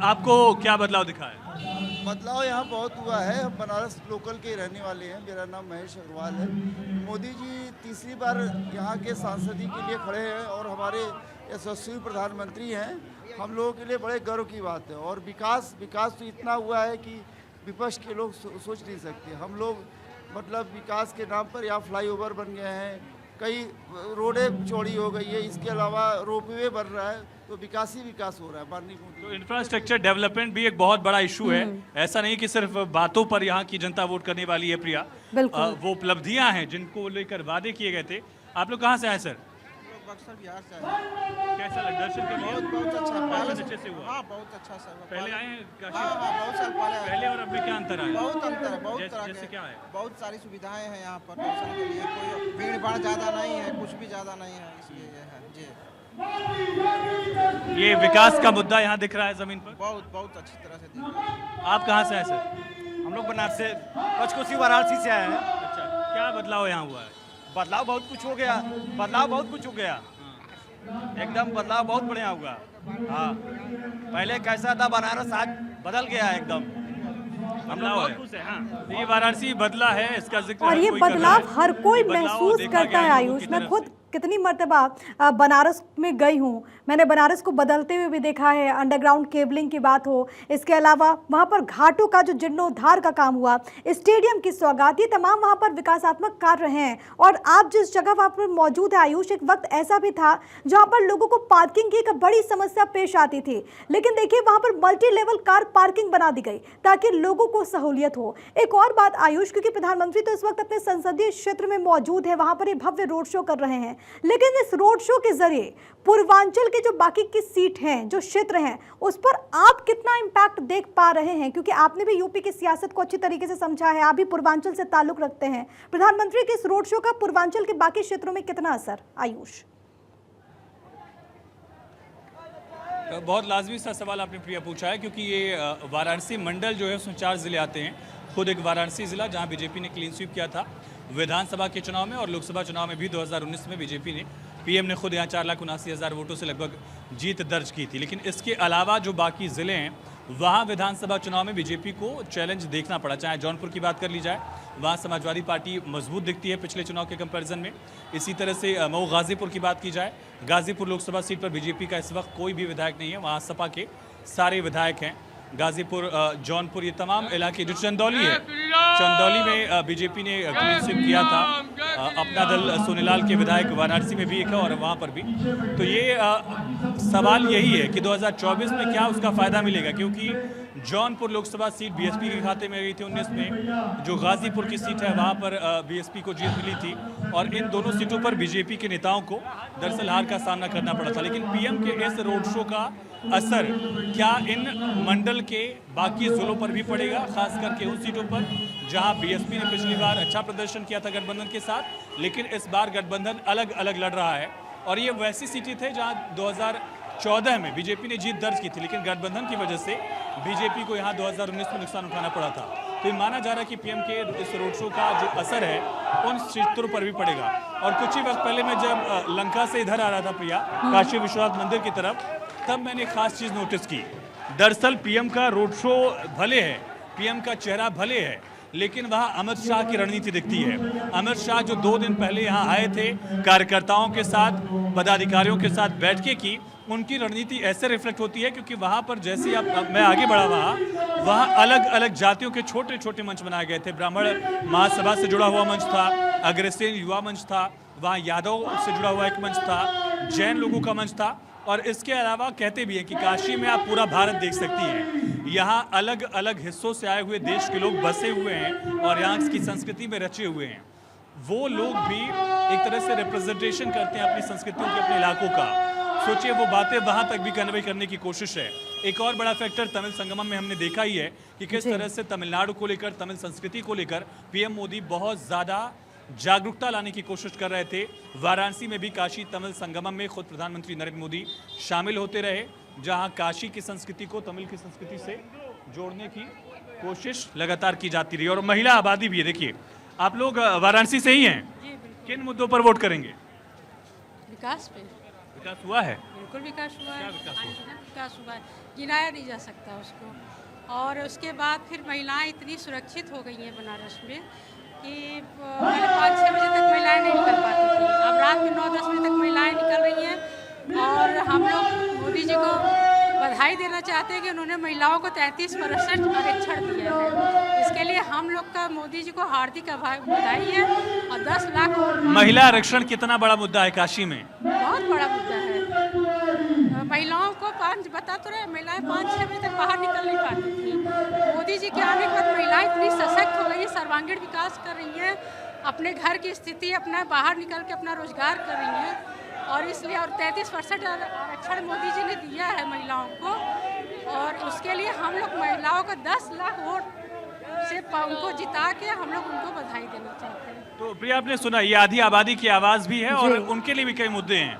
आपको क्या बदलाव दिखा है? बदलाव यहाँ बहुत हुआ है। हम बनारस लोकल के रहने वाले हैं, मेरा नाम महेश अग्रवाल है। मोदी जी तीसरी बार यहाँ के सांसदी के लिए खड़े हैं और हमारे यशस्वी प्रधानमंत्री हैं। हम लोगों के लिए बड़े गर्व की बात है। और विकास तो इतना हुआ है कि विपक्ष के लोग सोच नहीं सकते। हम लोग मतलब विकास के नाम पर यहाँ फ्लाईओवर बन गए हैं, कई रोडें चौड़ी हो गई है, इसके अलावा रोपवे बन रहा है, तो विकास ही विकास हो रहा है माननीय मोदी। तो इंफ्रास्ट्रक्चर डेवलपमेंट भी एक बहुत बड़ा इशू है। ऐसा नहीं कि सिर्फ बातों पर यहाँ की जनता वोट करने वाली है प्रिया, वो उपलब्धियां हैं जिनको लेकर वादे किए गए थे। आप लोग कहाँ से आए सर? बक्सर बिहार से आए। कैसा लगा दर्शन करके? बहुत अच्छा, पहले अच्छे से हुआ। हाँ, बहुत अच्छा सर। पहले आए हैं काशी? हाँ, बहुत साल पहले और अब में क्या अंतर है? बहुत अंतर है, बहुत तरह जैसे क्या है? बहुत सारी सुविधाएं हैं यहाँ पर दर्शन के लिए। कोई भीड़ भाड़ ज़्यादा नहीं है, कुछ भी ज़्यादा नहीं है, इसलिए ये है जी। ये विकास का मुद्दा यहाँ दिख रहा है जमीन पर? बहुत अच्छी तरह से दिख रहा है। आप कहाँ से आए सर? हम लोग बनारस से, पंचकोशी वाराणसी से आए हैं। अच्छा, क्या बदलाव यहाँ हुआ है? बदलाव बहुत कुछ हो गया, एकदम बदलाव बहुत बढ़िया हुआ। हाँ, पहले कैसा था बनारस, आज बदल गया है एकदम। हम लोग बहुत खुश हैं। हाँ, ये वाराणसी बदला है, इसका जिक्र और ये बदलाव हर कोई महसूस करता है आयुष। मैं खुद कितनी मर्तबा बनारस में गई हूँ, मैंने बनारस को बदलते हुए भी देखा है। अंडरग्राउंड केबलिंग की बात हो, इसके अलावा वहाँ पर घाटों का जो जीर्णोद्धार का काम हुआ, स्टेडियम की सौगात, ये तमाम वहाँ पर विकासात्मक कार्य हैं। और आप जिस जगह वहाँ पर मौजूद है आयुष, एक वक्त ऐसा भी था जहाँ पर लोगों को पार्किंग की एक बड़ी समस्या पेश आती थी, लेकिन देखिए वहाँ पर मल्टी लेवल कार पार्किंग बना दी गई ताकि लोगों को सहूलियत हो। एक और बात आयुष, क्योंकि प्रधानमंत्री तो इस वक्त अपने संसदीय क्षेत्र में मौजूद है, वहाँ पर ये भव्य रोड शो कर रहे हैं, लेकिन इस रोड शो के जरिए पूर्वांचल के जो बाकी की सीट हैं, जो क्षेत्र हैं, उस पर आप कितना इम्पैक्ट देख पा रहे हैं? क्योंकि आपने भी यूपी की सियासत को अच्छी तरीके से समझा है, आप भी पूर्वांचल से ताल्लुक रखते हैं। प्रधानमंत्री के इस रोड शो का पूर्वांचल के बाकी क्षेत्रों में कितना असर? आयुष, बहुत लाजमी सा सवाल आपने प्रिया पूछा है, क्योंकि ये वाराणसी मंडल जो है उसमें 4 जिले आते हैं। खुद एक वाराणसी जिला जहां बीजेपी ने क्लीन स्वीप किया था विधानसभा के चुनाव में, और लोकसभा चुनाव में भी 2019 में बीजेपी ने, पीएम ने खुद यहाँ 4,79,000 वोटों से लगभग जीत दर्ज की थी। लेकिन इसके अलावा जो बाकी ज़िले हैं वहाँ विधानसभा चुनाव में बीजेपी को चैलेंज देखना पड़ा। चाहे जौनपुर की बात कर ली जाए, वहाँ समाजवादी पार्टी मजबूत दिखती है पिछले चुनाव के कंपैरिजन में। इसी तरह से मऊ गाजीपुर की बात की जाए, गाजीपुर लोकसभा सीट पर बीजेपी का इस वक्त कोई भी विधायक नहीं है, वहाँ सपा के सारे विधायक हैं। गाजीपुर, जौनपुर, ये तमाम इलाके, जो चंदौली है, चंदौली में बीजेपी ने क्लीन स्वीप किया था। अपना दल सोनीलाल के विधायक वाराणसी में भी एक है और वहाँ पर भी। तो ये सवाल यही है कि 2024 में क्या उसका फ़ायदा मिलेगा, क्योंकि जौनपुर लोकसभा सीट बीएसपी के खाते में गई थी 19 में, जो गाजीपुर की सीट है वहाँ पर बीएसपी को जीत मिली थी, और इन दोनों सीटों पर बीजेपी के नेताओं को दरअसल हार का सामना करना पड़ा था। लेकिन पीएम के इस रोड शो का असर क्या इन मंडल के बाकी जिलों पर भी पड़ेगा, खास करके उन सीटों पर जहां बीएसपी ने पिछली बार अच्छा प्रदर्शन किया था गठबंधन के साथ, लेकिन इस बार गठबंधन अलग अलग लड़ रहा है। और ये वैसी सीटें थे जहां 2014 में बीजेपी ने जीत दर्ज की थी, लेकिन गठबंधन की वजह से बीजेपी को यहां 2019 में नुकसान उठाना पड़ा था। तो ये माना जा रहा है कि पीएम के इस रोड शो का जो असर है उन क्षेत्रों पर भी पड़ेगा। और कुछ ही वक्त पहले मैं जब लंका से इधर आ रहा था प्रिया, काशी विश्वनाथ मंदिर की तरफ, तब मैंने एक खास चीज़ नोटिस की। दरअसल पीएम का रोड शो भले है, पीएम का चेहरा भले है, लेकिन वहाँ अमित शाह की रणनीति दिखती है। अमित शाह जो 2 दिन पहले यहाँ आए थे, कार्यकर्ताओं के साथ, पदाधिकारियों के साथ बैठकें की, उनकी रणनीति ऐसे रिफ्लेक्ट होती है क्योंकि वहां पर जैसे अब मैं आगे बढ़ा वहां अलग अलग जातियों के छोटे छोटे मंच बनाए गए थे। ब्राह्मण महासभा से जुड़ा हुआ मंच था, अग्रसेन युवा मंच था, वहां यादव से जुड़ा हुआ एक मंच था, जैन लोगों का मंच था। और इसके अलावा कहते भी हैं कि काशी में आप पूरा भारत देख सकती हैं। यहाँ अलग अलग हिस्सों से आए हुए देश के लोग बसे हुए हैं और यहाँ की संस्कृति में रचे हुए हैं। वो लोग भी एक तरह से रिप्रेजेंटेशन करते हैं अपनी संस्कृतियों के, अपने इलाकों का। सोचिए वो बातें वहाँ तक भी कन्वे करने की कोशिश है। एक और बड़ा फैक्टर तमिल संगमम में हमने देखा ही है कि किस तरह से तमिलनाडु को लेकर, तमिल संस्कृति को लेकर पीएम मोदी बहुत ज़्यादा जागरूकता लाने की कोशिश कर रहे थे। वाराणसी में भी काशी तमिल संगमम में खुद प्रधानमंत्री नरेंद्र मोदी शामिल होते रहे, जहां काशी की संस्कृति को तमिल की संस्कृति से जोड़ने की कोशिश लगातार की जाती रही। और महिला आबादी भी है। देखिए, आप लोग वाराणसी से ही हैं, किन मुद्दों पर वोट करेंगे? विकास पे। विकास हुआ है? बिल्कुल विकास हुआ है। क्या विकास हुआ? विकास हुआ है, गिनाया नहीं जा सकता उसको। और उसके बाद फिर महिलाएं इतनी सुरक्षित हो गई हैं बनारस में कि पहले 5-6 बजे तक महिलाएं नहीं निकल पाती थी, अब रात में 9-10 बजे तक महिलाएं निकल रही हैं। और हम लोग मोदी जी को बधाई देना चाहते हैं कि उन्होंने महिलाओं को 33% आरक्षण दिया है। इसके लिए हम लोग का मोदी जी को हार्दिक बधाई है। और 10 लाख महिला आरक्षण कितना बड़ा मुद्दा है काशी में? बहुत बड़ा मुद्दा है। महिलाओं को बता तो रहे, महिलाएं 5-6 बजे तक बाहर निकल नहीं पाती थी। मोदी जी के आने के बाद महिलाएं इतनी सशक्त हो गई, सर्वांगीण विकास कर रही हैं, अपने घर की स्थिति, अपना बाहर निकल के अपना रोजगार कर रही हैं। और इसलिए और 33% आरक्षण मोदी जी ने दिया है महिलाओं को। और उसके लिए हम लोग महिलाओं को 10 लाख वोट से उनको जिता के हम लोग उनको बधाई देना चाहते हैं। तो प्रिया, आपने सुना, ये आधी आबादी की आवाज़ भी है और उनके लिए भी कई मुद्दे हैं।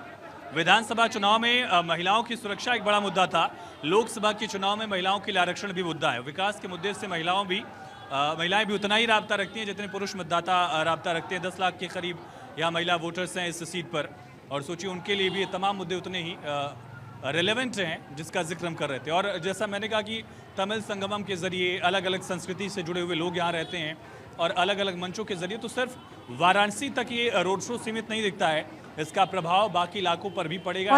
विधानसभा चुनाव में महिलाओं की सुरक्षा एक बड़ा मुद्दा था। लोकसभा के चुनाव में महिलाओं के लिए आरक्षण भी मुद्दा है। विकास के मुद्दे से महिलाएं भी उतना ही राब्ता रखती हैं जितने पुरुष मतदाता राब्ता रखते हैं। 10 लाख के करीब यहाँ महिला वोटर्स हैं इस सीट पर। और सोचिए, उनके लिए भी ये तमाम मुद्दे उतने ही रेलेवेंट हैं जिसका जिक्र हम कर रहे थे। और जैसा मैंने कहा कि तमिल संगमम के जरिए अलग अलग संस्कृति से जुड़े हुए लोग यहाँ रहते हैं और अलग अलग मंचों के जरिए तो सिर्फ वाराणसी तक ये रोड शो सीमित नहीं दिखता है, इसका प्रभाव बाकी इलाकों पर भी पड़ेगा।